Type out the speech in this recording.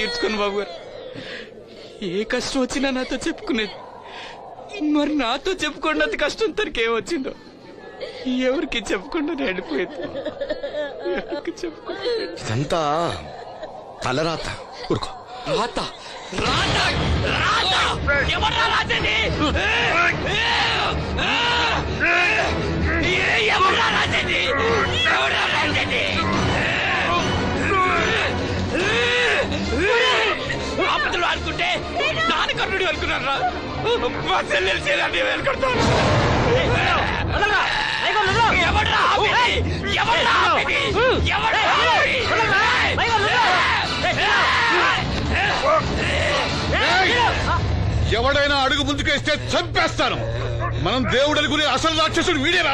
తీర్చుకోను బాబు గారు. ఏ కష్టం వచ్చినా నాతో చెప్పుకునేది. మరి నాతో చెప్పుకున్నంత కష్టం తనకి ఏమొచ్చిందో ఎవరికి చెప్పకుండా వెళ్ళిపోయింది. ఎవరికి చెప్పకుండా ఇదంతా తలరాత. ఊరుకో. రాత రాత రాత ఎవరా రాజని? ఎవరా రాజని? ఎవరా రాజని? ఆపదలు అనుకుంటే నాన్నకర్ణుడు అనుకున్నారా? మా చెల్లెలు చేయాలని వెళ్ళుకుంటాను. ఎవడైనా అడుగు ముందుకేస్తే చంపేస్తాను. మనం దేవుడు అనుకునే అసలు రాక్షసుడు వీడేరా?